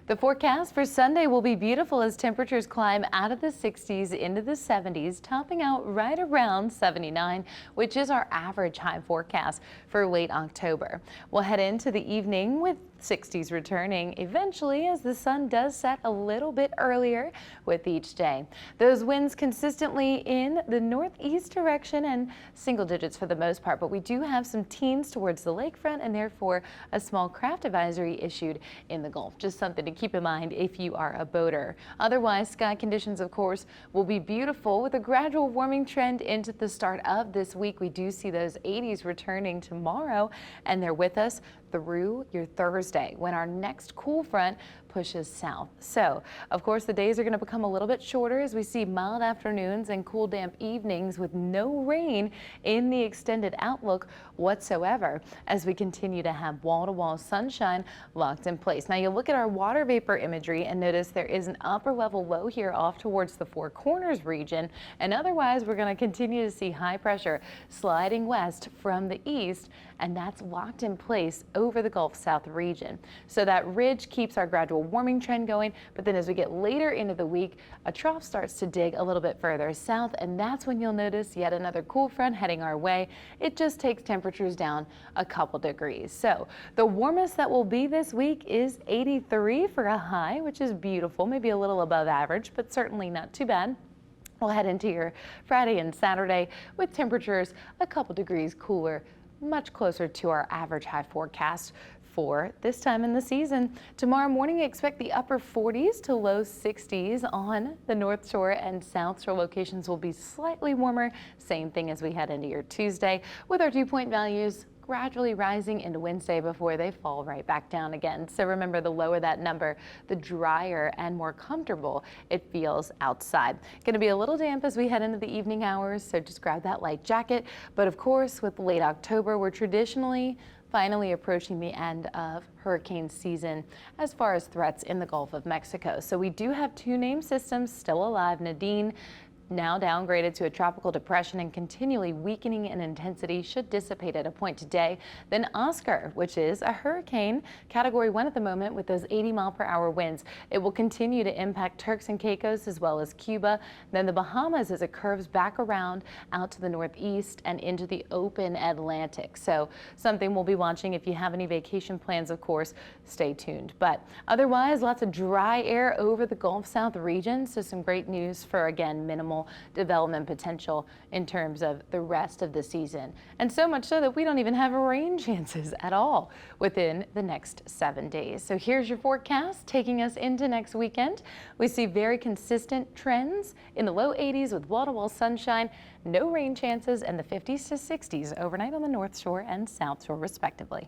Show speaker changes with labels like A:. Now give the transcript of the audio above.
A: The forecast for Sunday will be beautiful as temperatures climb out of the 60s into the 70s, topping out right around 79, which is our average high forecast for late October. We'll head into the evening with 60s returning eventually as the sun does set a little bit earlier with each day. Those winds consistently in the northeast direction and single digits for the most part, but we do have some teens towards the lakefront and therefore a small craft advisory issued in the Gulf. Just something to keep in mind if you are a boater. Otherwise, sky conditions, of course, will be beautiful with a gradual warming trend into the start of this week. We do see those 80s returning tomorrow, and they're with us through your Thursday when our next cool front pushes south. So, of course, the days are going to become a little bit shorter as we see mild afternoons and cool, damp evenings with no rain in the extended outlook whatsoever as we continue to have wall-to-wall sunshine locked in place. Now, you look at our water vapor imagery and notice there is an upper level low here off towards the Four Corners region, and otherwise we're going to continue to see high pressure sliding west from the east, and that's locked in place over the Gulf South region. So that ridge keeps our gradual warming trend going, but then as we get later into the week, a trough starts to dig a little bit further south, and that's when you'll notice yet another cool front heading our way. It just takes temperatures down a couple degrees. So the warmest that will be this week is 83 for a high, which is beautiful, maybe a little above average, but certainly not too bad. We'll head into your Friday and Saturday with temperatures a couple degrees cooler, much closer to our average high forecast for this time in the season. Tomorrow morning, expect the upper 40s to low 60s on the North Shore and South Shore. Locations will be slightly warmer. Same thing as we head into your Tuesday with our dew point values gradually rising into Wednesday before they fall right back down again. So remember, the lower that number, the drier and more comfortable it feels outside. Going to be a little damp as we head into the evening hours, so just grab that light jacket. But of course, with late October, we're traditionally finally approaching the end of hurricane season as far as threats in the Gulf of Mexico. So we do have two named systems still alive. Nadine, now downgraded to a tropical depression and continually weakening in intensity, should dissipate at a point today. Then Oscar, which is a hurricane, category 1 at the moment with those 80-mile-per-hour winds. It will continue to impact Turks and Caicos as well as Cuba. Then the Bahamas as it curves back around out to the northeast and into the open Atlantic. So something we'll be watching. If you have any vacation plans, of course, stay tuned. But otherwise, lots of dry air over the Gulf South region. So some great news for, again, minimal development potential in terms of the rest of the season. And so much so that we don't even have rain chances at all within the next 7 days. So here's your forecast taking us into next weekend. We see very consistent trends in the low 80s with wall-to-wall sunshine, no rain chances, and the 50s to 60s overnight on the North Shore and South Shore respectively.